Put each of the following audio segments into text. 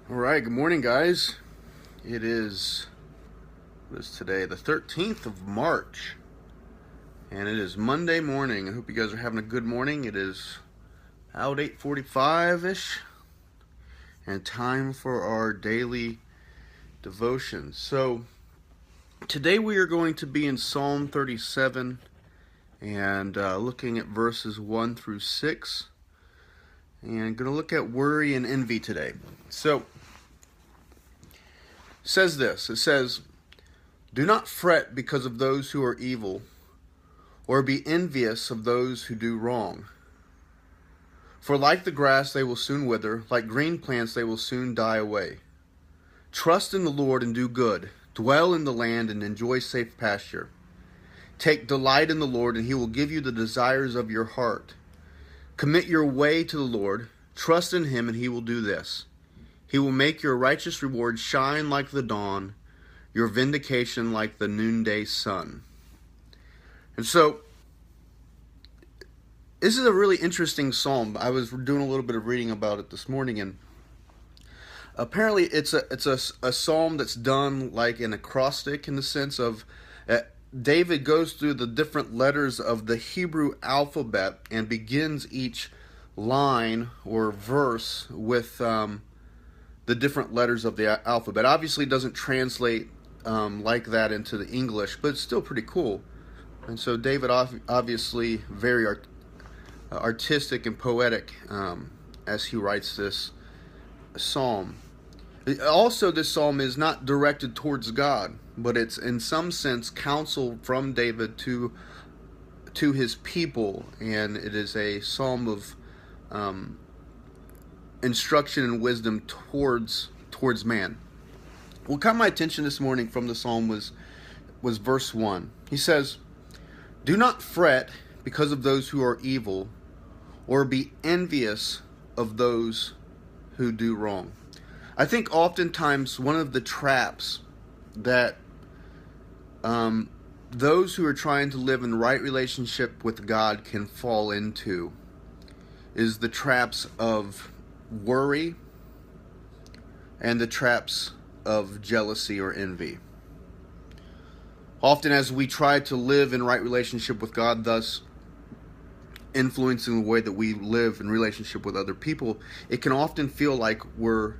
All right, good morning, guys. It is, what is today? The 13th of March, and it is Monday morning. I hope you guys are having a good morning. It is out 8:45-ish, and time for our daily devotion. So, today we are going to be in Psalm 37, and looking at verses 1 through 6, and going to look at worry and envy today. So, says this. It says, "Do not fret because of those who are evil, or be envious of those who do wrong. For like the grass they will soon wither, like green plants they will soon die away. Trust in the Lord and do good. Dwell in the land and enjoy safe pasture. Take delight in the Lord, and he will give you the desires of your heart. Commit your way to the Lord. Trust in him, and he will do this. He will make your righteous reward shine like the dawn, your vindication like the noonday sun." And so, this is a really interesting psalm. I was doing a little bit of reading about it this morning, and apparently it's a psalm that's done like an acrostic, in the sense of David goes through the different letters of the Hebrew alphabet and begins each line or verse with the different letters of the alphabet. Obviously, it doesn't translate like that into the English, but it's still pretty cool. And so David obviously very artistic and poetic as he writes this psalm. Also, this psalm is not directed towards God, but it's in some sense counsel from David to his people, and it is a psalm of instruction and wisdom towards man. What caught my attention this morning from the psalm was verse 1. He says, "Do not fret because of those who are evil, or be envious of those who do wrong." I think oftentimes one of the traps that those who are trying to live in right relationship with God can fall into is the traps of worry and the traps of jealousy or envy. Often as we try to live in right relationship with God, thus influencing the way that we live in relationship with other people, it can often feel like we're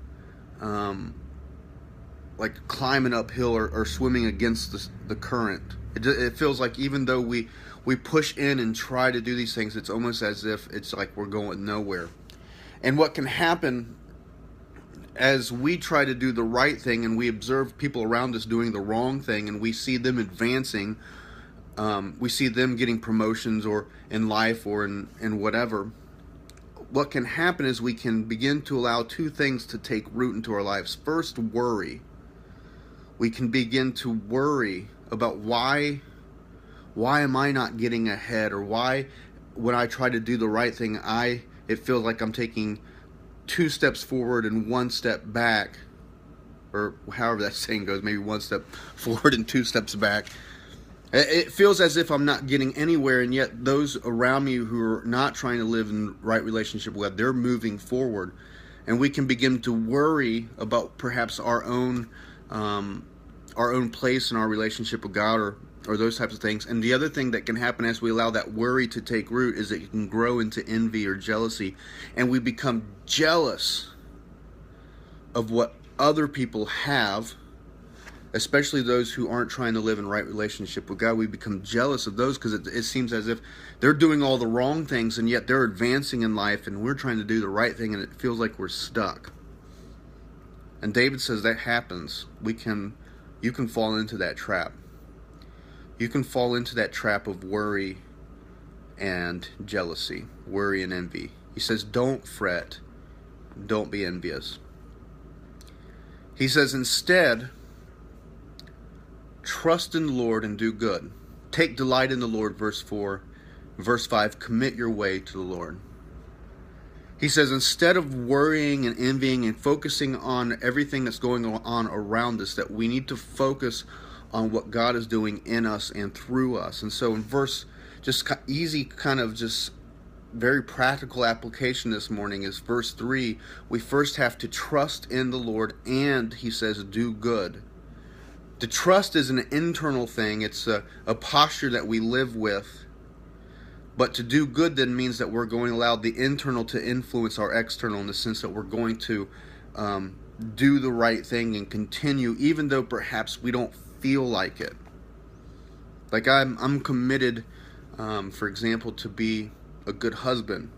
like climbing uphill or swimming against the current. It feels like even though we push in and try to do these things, it's almost as if it's like we're going nowhere. And what can happen as we try to do the right thing and we observe people around us doing the wrong thing, and we see them advancing, we see them getting promotions or in life or in whatever, what can happen is we can begin to allow two things to take root into our lives. First, worry. We can begin to worry about why am I not getting ahead, or why when I try to do the right thing, it feels like I'm taking 2 steps forward and 1 step back, or however that saying goes, maybe 1 step forward and 2 steps back. It feels as if I'm not getting anywhere, and yet those around me who are not trying to live in right relationship with God, they're moving forward. And we can begin to worry about perhaps our own place in our relationship with God, or those types of things. And the other thing that can happen as we allow that worry to take root is that it can grow into envy or jealousy, and we become jealous of what other people have, especially those who aren't trying to live in right relationship with God. We become jealous of those because it seems as if they're doing all the wrong things, and yet they're advancing in life, and we're trying to do the right thing, and it feels like we're stuck. And David says that happens. You can fall into that trap. You can fall into that trap of worry and jealousy, worry and envy. He says, don't fret, don't be envious. He says, instead, trust in the Lord and do good. Take delight in the Lord, verse 4. Verse 5, commit your way to the Lord. He says, instead of worrying and envying and focusing on everything that's going on around us, that we need to focus on what God is doing in us and through us. And so in verse, just easy kind of just very practical application this morning is verse 3. We first have to trust in the Lord, and he says, do good. To trust is an internal thing. It's a posture that we live with. But to do good then means that we're going to allow the internal to influence our external, in the sense that we're going to do the right thing and continue, even though perhaps we don't feel like it. Like I'm committed, for example, to be a good husband.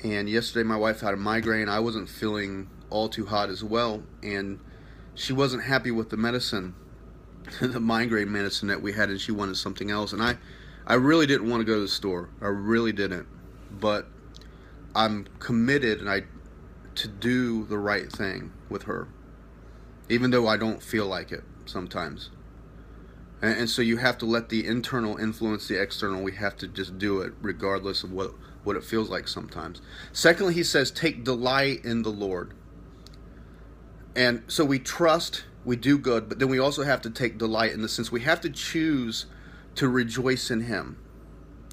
And yesterday my wife had a migraine. I wasn't feeling all too hot as well, and she wasn't happy with the medicine, the migraine medicine that we had, and she wanted something else. And I really didn't want to go to the store. I really didn't. But I'm committed to do the right thing with her, even though I don't feel like it sometimes. And so you have to let the internal influence the external. We have to just do it regardless of what it feels like sometimes. Secondly, he says, take delight in the Lord. And so we trust, we do good, but then we also have to take delight, in the sense we have to choose to rejoice in him.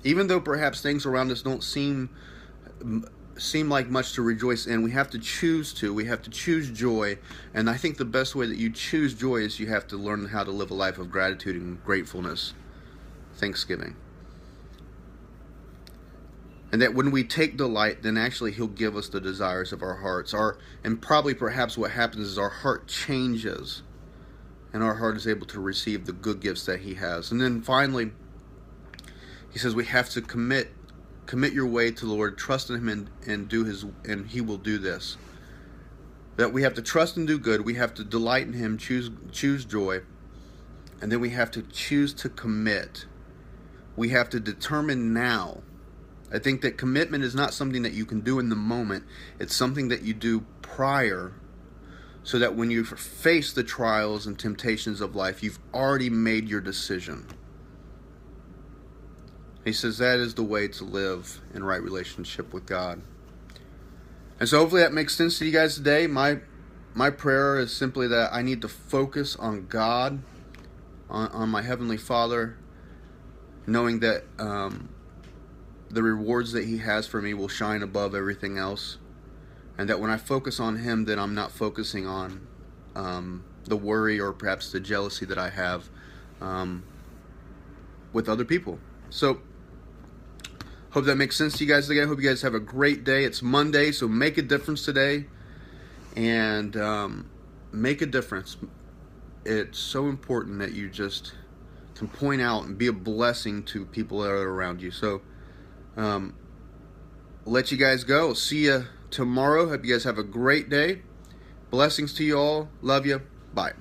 Even though perhaps things around us don't seem like much to rejoice in, we have to choose to. We have to choose joy. And I think the best way that you choose joy is you have to learn how to live a life of gratitude and gratefulness, thanksgiving. And that when we take delight, then actually he'll give us the desires of our hearts. And probably perhaps what happens is our heart changes, and our heart is able to receive the good gifts that he has. And then finally, he says we have to commit your way to the Lord, trust in him, and he will do this. That we have to trust and do good. We have to delight in him, choose joy, and then we have to choose to commit. We have to determine now. I think that commitment is not something that you can do in the moment. It's something that you do prior, so that when you face the trials and temptations of life, you've already made your decision. He says that is the way to live in right relationship with God. And so hopefully that makes sense to you guys today. My prayer is simply that I need to focus on God, on my Heavenly Father, knowing that the rewards that he has for me will shine above everything else. And that when I focus on him, then I'm not focusing on the worry or perhaps the jealousy that I have with other people. So, hope that makes sense to you guys today. I hope you guys have a great day. It's Monday, so make a difference today. And make a difference. It's so important that you just can point out and be a blessing to people that are around you. So, let you guys go. See you tomorrow. Hope you guys have a great day. Blessings to you all. Love you. Bye.